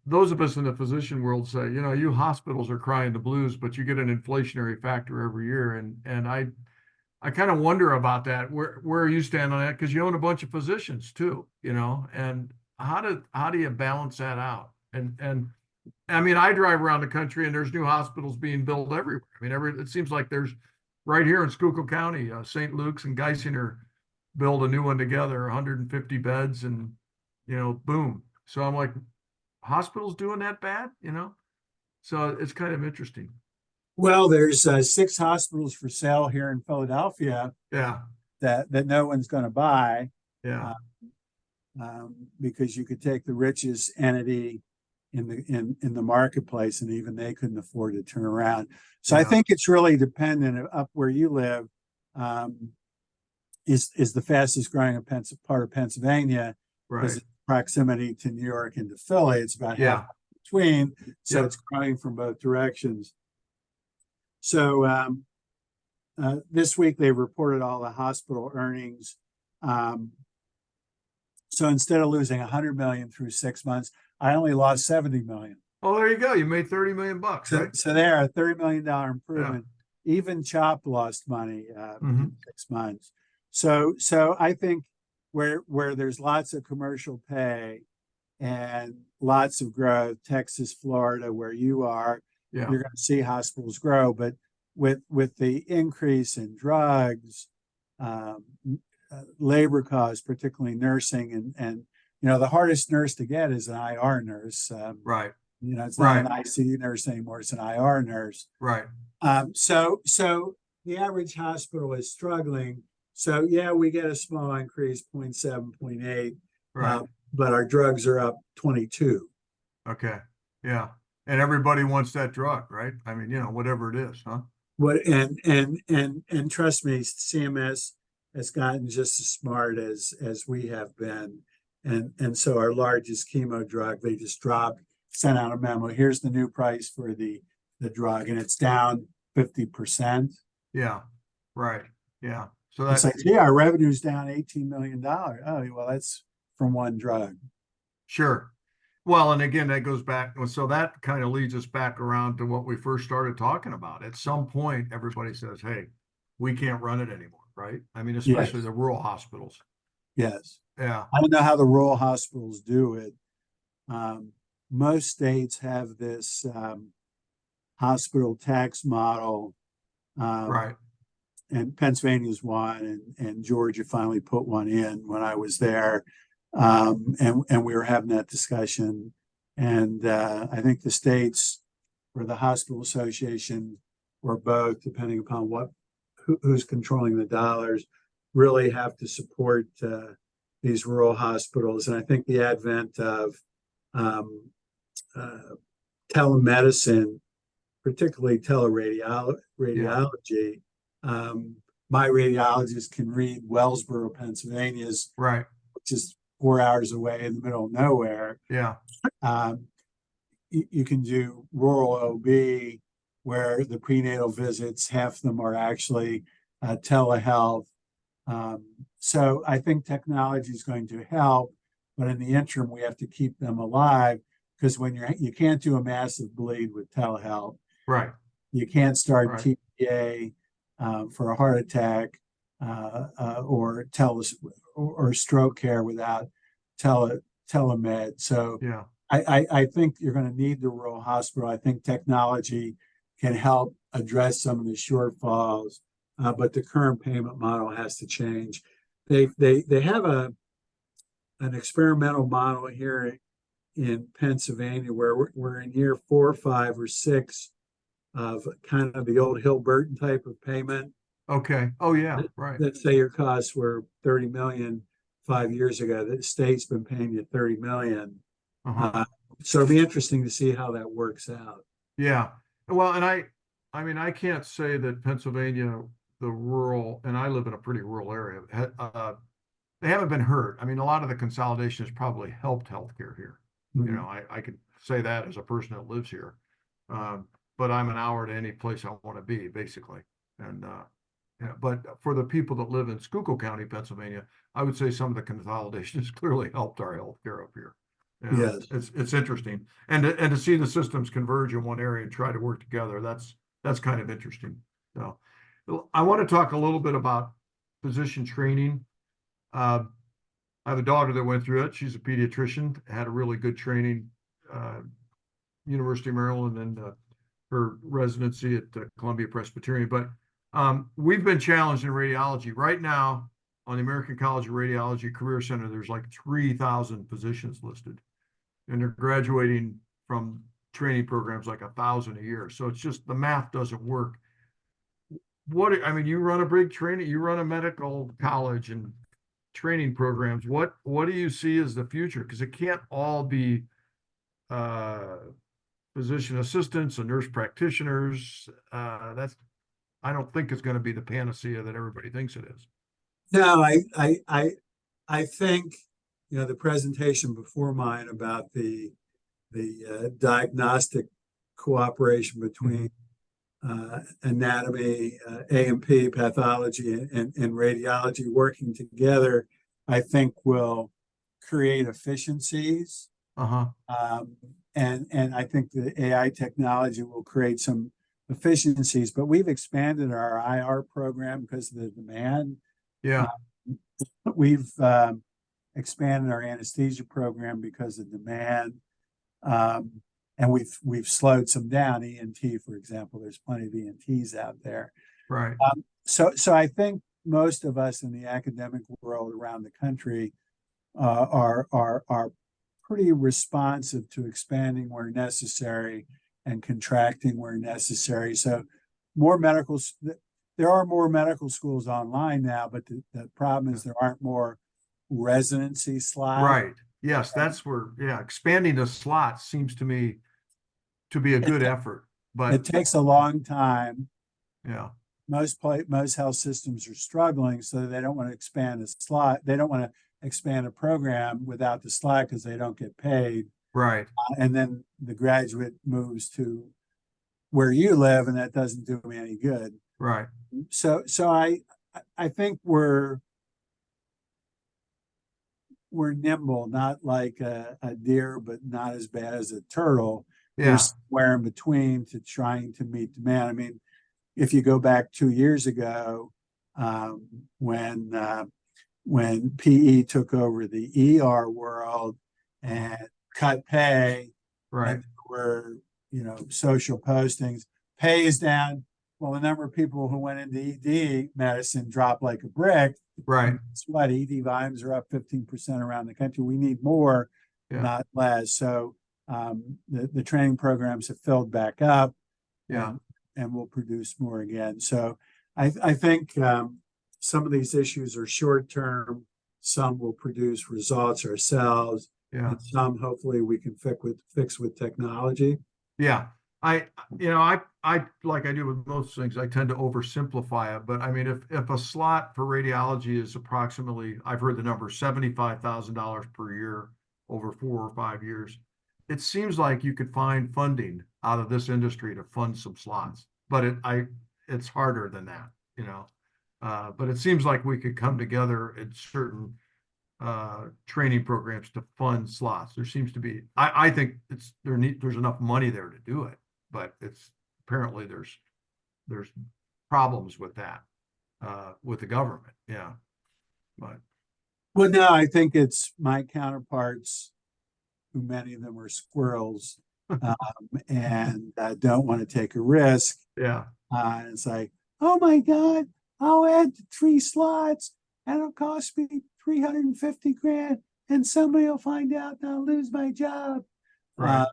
Those of us in the physician world say, you hospitals are crying the blues, but you get an inflationary factor every year. And I kind of wonder about that. Where you stand on that? Because you own a bunch of physicians too, and how do you balance that out? And I mean, I drive around the country and there's new hospitals being built everywhere. I mean, it seems like there's right here in Schuylkill County, St. Luke's and Geisinger build a new one together, 150 beds, and boom. So I'm like, hospitals doing that bad? So it's kind of interesting. Well, there's 6 hospitals for sale here in Philadelphia. Yeah. that no one's going to buy. Yeah. Because you could take the richest entity in the marketplace, and even they couldn't afford to turn around. So I Yeah. think it's really dependent up where you live. Is the fastest growing part of Pennsylvania Right. because of proximity to New York and to Philly. It's about Yeah. half between, so Yep. it's growing from both directions. So this week they reported all the hospital earnings. So instead of losing 100 million through 6 months, I only lost 70 million. Oh, there you go. You made 30 million bucks, right? So there, a $30 million improvement. Even CHOP lost money in 6 months. So I think where there's lots of commercial pay and lots of growth, Texas, Florida, where you are, Yeah. you're going to see hospitals grow. But with the increase in drugs, labor costs, particularly nursing, and the hardest nurse to get is an IR nurse. Right. It's not an ICU nurse anymore; it's an IR nurse. Right. So the average hospital is struggling. So yeah, we get a small increase, 0.7, 0.8, Right. but our drugs are up 22. Okay. Yeah. And everybody wants that drug, right? I mean, whatever it is, huh? What and trust me, CMS has gotten just as smart as we have been, and so our largest chemo drug, they just sent out a memo. Here's the new price for the drug, and it's down 50%. Yeah. Right. Yeah. So It's that's like, yeah, our revenue's down $18 million. Oh, well, that's from one drug. sure. Well, and again, that goes back. So that kind of leads us back around to what we first started talking about. At some point, everybody says, hey, we can't run it anymore, right? I mean, especially Yes. the rural hospitals. Yes. Yeah. I don't know how the rural hospitals do it. Most states have this hospital tax model. Right. And Pennsylvania's one, and Georgia finally put one in when I was there. And we were having that discussion. And I think the states or the hospital association or both, depending upon who's controlling the dollars, really have to support these rural hospitals. And I think the advent of telemedicine, particularly teleradiology. My radiologist can read Wellsboro, Pennsylvania's, Right. which is 4 hours away in the middle of nowhere. Yeah. You can do rural OB, where the prenatal visits, half of them are actually telehealth. So I think technology is going to help, but in the interim, we have to keep them alive, because when you can't do a massive bleed with telehealth. Right. You can't start Right. TPA for a heart attack or stroke care without telemed. So Yeah. I think you're going to need the rural hospital. I think technology can help address some of the shortfalls, but the current payment model has to change. They have an experimental model here in Pennsylvania where we're in year 4, 5, or 6 of kind of the old Hill-Burton type of payment. Okay. Oh yeah. Right. Let's say your costs were 30 million 5 years ago. The state's been paying you 30 million. So it'll be interesting to see how that works out. Yeah. Well, and I mean, I can't say that Pennsylvania, the rural, and I live in a pretty rural area, they haven't been hurt. I mean, a lot of the consolidation has probably helped healthcare here. I could say that as a person that lives here. But I'm an hour to any place I want to be, basically. And but for the people that live in Schuylkill County, Pennsylvania, I would say some of the consolidation has clearly helped our healthcare up here. Yes. It's interesting, and to see the systems converge in one area and try to work together, that's kind of interesting. So I want to talk a little bit about physician training. I have a daughter that went through it. She's a pediatrician, had a really good training, University of Maryland, and her residency at Columbia Presbyterian. But we've been challenged in radiology right now on the American College of Radiology Career Center. There's like 3,000 positions listed, and they're graduating from training programs like 1,000 a year. So it's just the math doesn't work. I mean, you run a big training, you run a medical college and training programs. What do you see as the future? Because it can't all be uh, physician assistants and nurse practitioners. I don't think it's going to be the panacea that everybody thinks it is. No, I think, the presentation before mine about the diagnostic cooperation between anatomy, A&P, pathology, and radiology working together, I think will create efficiencies. Uh-huh. And I think the AI technology will create some efficiencies, but we've expanded our IR program because of the demand. Yeah. We've expanded our anesthesia program because of demand. And we've slowed some down. ENT, for example, there's plenty of ENTs out there. Right. So I think most of us in the academic world around the country are pretty responsive to expanding where necessary and contracting where necessary. So there are more medical schools online now, but the problem is there aren't more residency slots. Right. Yes, that's where, expanding the slots seems to me to be a good effort, but It takes a long time. yeah, Most health systems are struggling, so they don't want to expand a slot. They don't want to expand a program without the slot because they don't get paid. right. And then the graduate moves to where you live, and that doesn't do me any good. Right. So I think we're nimble, not like a deer, but not as bad as a turtle. Yeah. We're somewhere in between to trying to meet demand. I mean, if you go back 2 years ago, when PE took over the ER world and cut pay, Right. and there were, social postings, pay is down. Well, the number of people who went into ED medicine dropped like a brick. Right. That's what ED volumes are up 15% around the country. We need more, Yeah. not less. So the training programs have filled back up. Yeah. And will produce more again. So I think some of these issues are short term. Some will produce results ourselves. Yeah. And some hopefully we can fix with technology. Yeah. I like I do with most things, I tend to oversimplify it, but I mean, if a slot for radiology is approximately, I've heard the number $75,000 per year over 4 or 5 years, it seems like you could find funding out of this industry to fund some slots, but it's harder than that, but it seems like we could come together in certain training programs to fund slots. There seems to be, I think there's enough money there to do it, but it's apparently there's problems with that with the government. Yeah. But Well, no, I think it's my counterparts, who many of them are squirrels, and don't want to take a risk. yeah. It's like, oh my God, I'll add 3 slots and it'll cost me 350 grand, and somebody will find out and I'll lose my job. Right.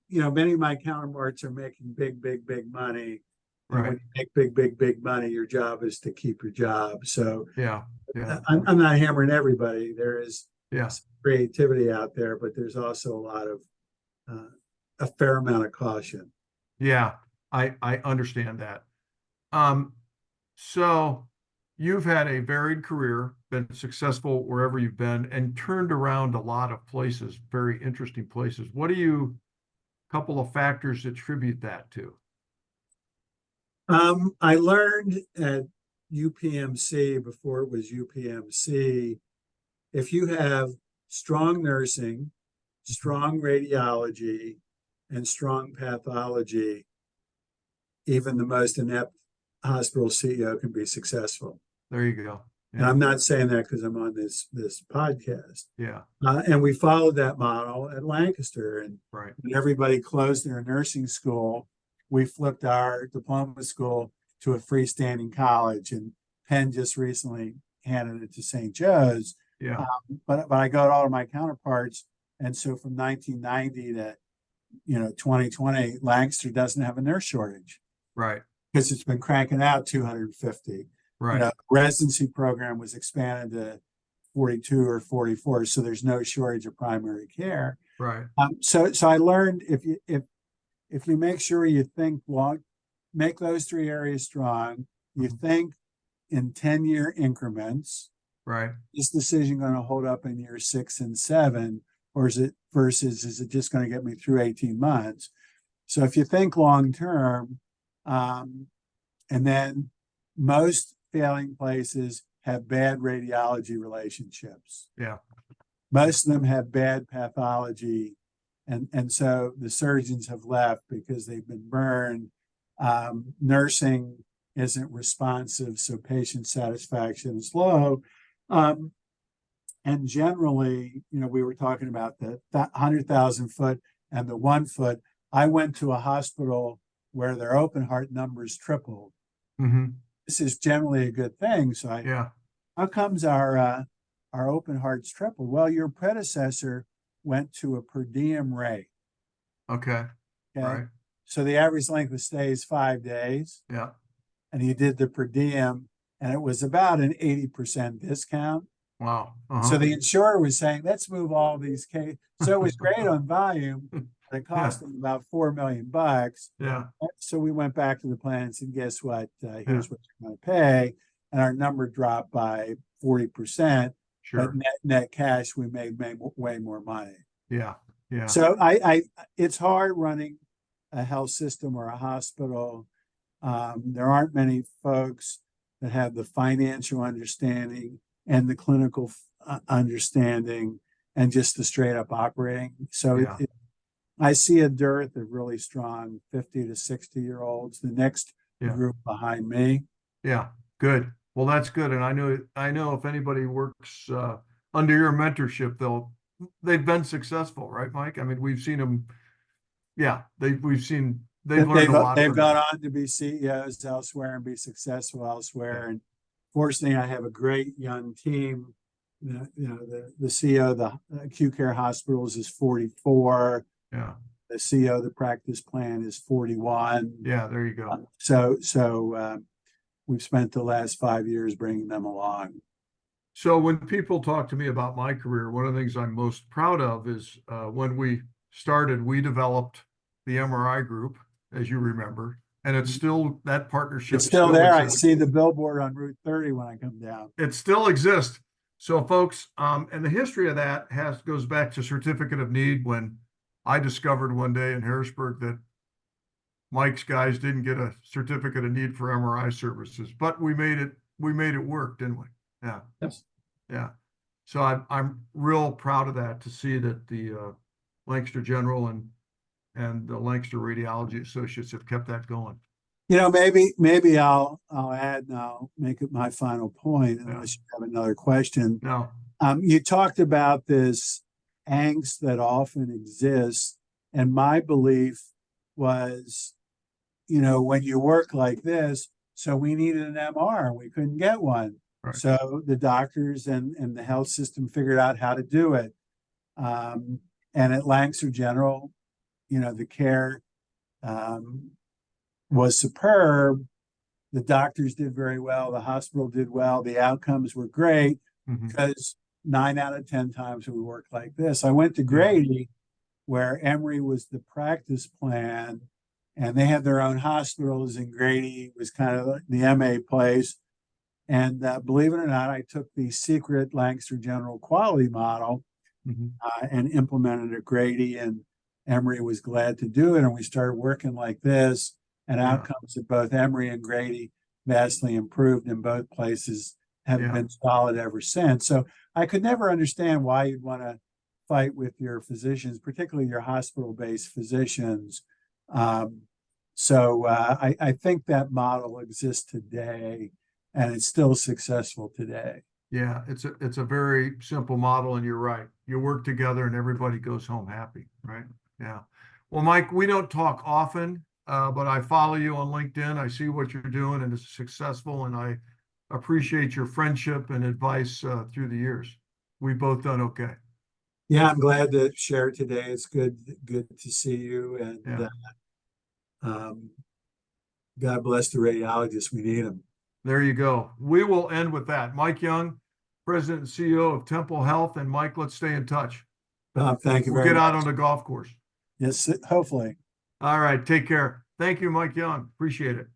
Many of my counterparts are making big money. And Right. when you make big money, your job is to keep your job. So Yeah. Yeah. I'm not hammering everybody. There is Yeah. some creativity out there, but there's also a lot of a fair amount of caution. Yeah. I understand that. So you've had a varied career, been successful wherever you've been, and turned around a lot of places, very interesting places. What do you, couple of factors attribute that to? I learned at UPMC, before it was UPMC, if you have strong nursing, strong radiology, and strong pathology, even the most inept hospital CEO can be successful. There you go. And Yeah. I'm not saying that because I'm on this podcast. Yeah. And we followed that model at Lancaster. And Right. when everybody closed their nursing school, we flipped our diploma school to a freestanding college. And Penn just recently handed it to St. Joe's. Yeah. But I go to all of my counterparts. And so from 1990 to 2020, Lancaster doesn't have a nurse shortage. Right. because it's been cranking out 250. You Right. know, residency program was expanded to 42 or 44, so there's no shortage of primary care. Right. So I learned if you make sure you think long, make those three areas strong, you think in 10-year increments. Right. Is this decision going to hold up in year 6 and 7, or is it just going to get me through 18 months? So if you think long term, and then most failing places have bad radiology relationships. Yeah. Most of them have bad pathology. And so the surgeons have left because they've been burned. Nursing isn't responsive, so patient satisfaction is low. And generally, you know, we were talking about the 100,000 foot and the 1 foot. I went to a hospital where their open heart numbers tripled. Mm-hmm. This is generally a good thing. So Yeah. how comes our open hearts tripled? Well, your predecessor went to a per diem rate. Okay. Okay. Right. So the average length of stay is 5 days. Yeah. And he did the per diem, and it was about an 80% discount. Wow. So the insurer was saying, let's move all these cases. So it was great on volume, but it cost them about $4 million. Yeah. So we went back to the plan and said, guess what? Here's Yeah. what you're going to pay. And our number dropped by 40%. Sure. But net cash, we made way more money. Yeah. Yeah. So it's hard running a health system or a hospital. There aren't many folks that have the financial understanding and the clinical understanding and just the straight up operating. So Yeah. I see a dearth of really strong 50 to 60-year-olds, the next Yeah. group behind me. Yeah. Good. Well, that's good. And I know if anybody works under your mentorship, they've been successful, right, Mike? I mean, we've seen them. Yeah, they've learned a lot. They've from gone that. on to be CEOs elsewhere and be successful elsewhere. And fortunately, I have a great young team. The CEO of the acute care hospitals is 44. Yeah. The CEO of the practice plan is 41. Yeah. There you go. So we've spent the last 5 years bringing them along. So when people talk to me about my career, one of the things I'm most proud of is when we started, we developed the MRI group, as you remember, and it's still, that partnership It's still there. I exists. see the billboard on Route 30 when I come down. It still exists. So folks, and the history of that goes back to Certificate of Need, when I discovered one day in Harrisburg that Mike's guys didn't get a Certificate of Need for MRI services, but we made it work, didn't we? Yeah. Yes. Yeah. So I'm real proud of that, to see that the Lancaster General and the Lancaster Radiology Associates have kept that going. You know, maybe I'll add, and I'll make it my final point, unless you have another question. No. You talked about this angst that often exists, and my belief was, you know, when you work like this, so we needed an MR, we couldn't get one. Right. So the doctors and the health system figured out how to do it. And at Lancaster General, you know, the care was superb. The doctors did very well. The hospital did well. The outcomes were great because 9 out of 10 times we worked like this. I went to Grady, where Emory was the practice plan, and they had their own hospitals, and Grady was kind of the MA place. And believe it or not, I took the secret Lancaster General quality model and implemented it at Grady, and Emory was glad to do it. And we started working like this, and outcomes at both Emory and Grady vastly improved, and both places have been solid ever since. So I could never understand why you'd want to fight with your physicians, particularly your hospital-based physicians. So I think that model exists today, and it's still successful today. Yeah, it's a very simple model, and you're right. You work together and everybody goes home happy, right? Yeah. Well, Mike, we don't talk often, but I follow you on LinkedIn. I see what you're doing, and it's successful, and I appreciate your friendship and advice through the years. We've both done okay. Yeah, I'm glad to share today. It's good to see you, and God bless the radiologists. We need them. There you go. We will end with that. Mike Young, President and CEO of Temple Health. And Mike, let's stay in touch. Bob, thank you We'll very get much. out on the golf course. Yes, hopefully. All right. Take care. Thank you, Mike Young. Appreciate it.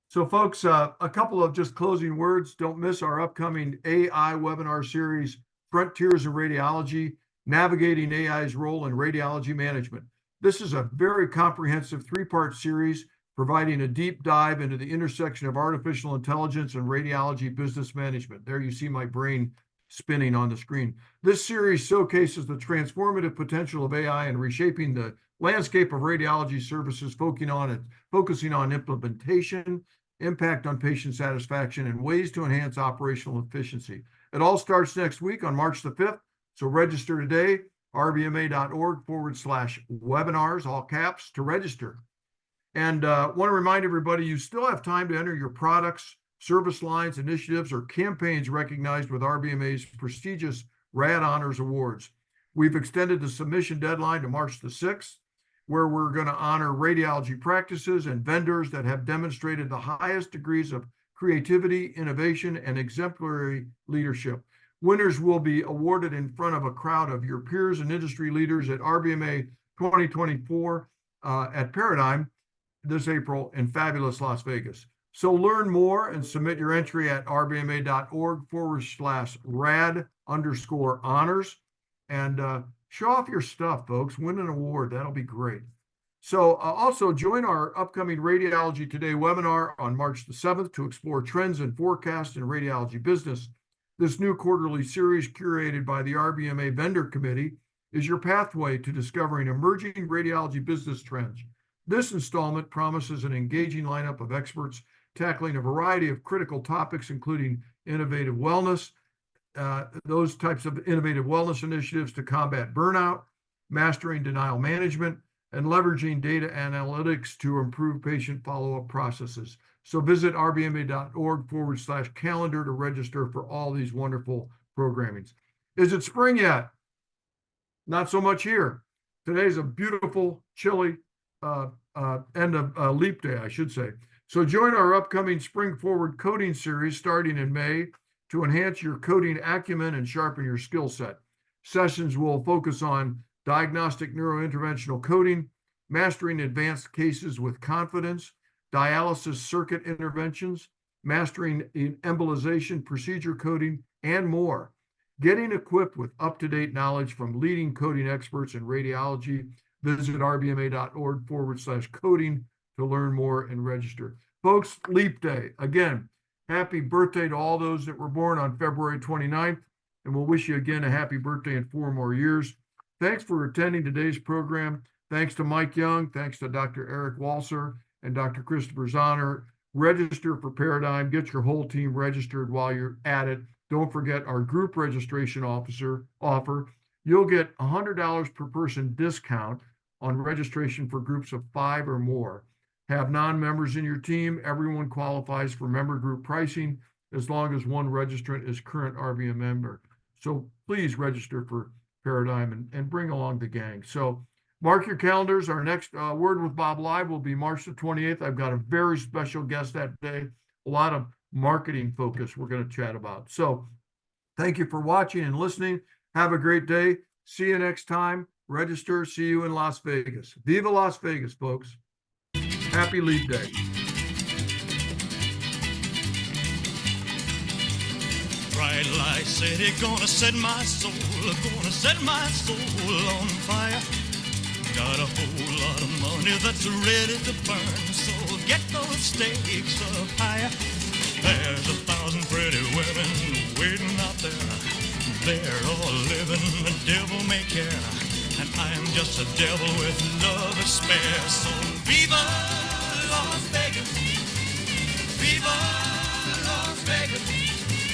So folks, a couple of just closing words. Don't miss our upcoming AI webinar series, Frontiers in Radiology, Navigating AI's Role in Radiology Management. This is a very comprehensive three-part series providing a deep dive into the intersection of artificial intelligence and radiology business management. There you see my brain spinning on the screen. This series showcases the transformative potential of AI in reshaping the landscape of radiology services, focusing on implementation, impact on patient satisfaction, and ways to enhance operational efficiency. It all starts next week on March the 5th. So register today, rbma.org/webinars, all caps, to register. And want to remind everybody, you still have time to enter your products, service lines, initiatives, or campaigns recognized with RBMA's prestigious RAD Honors Awards. We've extended the submission deadline to March the 6th, where we're going to honor radiology practices and vendors that have demonstrated the highest degrees of creativity, innovation, and exemplary leadership. Winners will be awarded in front of a crowd of your peers and industry leaders at RBMA 2024 at Paradigm this April in fabulous Las Vegas. So learn more and submit your entry at rbma.org/rad_honors and show off your stuff, folks. Win an award. That'll be great. So also join our upcoming Radiology Today webinar on March the 7th to explore trends and forecasts in radiology business. This new quarterly series curated by the RBMA Vendor Committee is your pathway to discovering emerging radiology business trends. This installment promises an engaging lineup of experts tackling a variety of critical topics, including innovative wellness, those types of innovative wellness initiatives to combat burnout, mastering denial management, and leveraging data analytics to improve patient follow-up processes. So visit rbma.org/calendar to register for all these wonderful programmings. Is it spring yet? Not so much here. Today's a beautiful, chilly end of leap day, I should say. So join our upcoming Spring Forward coding series starting in May to enhance your coding acumen and sharpen your skill set. Sessions will focus on diagnostic neurointerventional coding, mastering advanced cases with confidence, dialysis circuit interventions, mastering embolization procedure coding, and more. Getting equipped with up-to-date knowledge from leading coding experts in radiology. Visit rbma.org/coding to learn more and register. Folks, Leap Day. Again, happy birthday to all those that were born on February 29th, and we'll wish you again a happy birthday in 4 more years. Thanks for attending today's program. Thanks to Mike Young. Thanks to Dr. Eric Walser and Dr. Christopher Zahner. Register for Paradigm. Get your whole team registered while you're at it. Don't forget our group registration offer. You'll get $100 per person discount on registration for groups of 5 or more. Have non-members in your team. Everyone qualifies for member group pricing as long as one registrant is current RBM member. So please register for Paradigm and bring along the gang. So mark your calendars. Our next Word with Bob Live will be March the 28th. I've got a very special guest that day. A lot of marketing focus we're going to chat about. So thank you for watching and listening. Have a great day. See you next time. Register. See you in Las Vegas. Viva Las Vegas, folks. Happy Leap Day. Bright light city, gonna set my soul on fire. Got a whole lot of money that's ready to burn, so get those stakes up higher. There's 1,000 pretty women waiting out there. They're all living the devil may care, and I'm just a devil with love to spare. So viva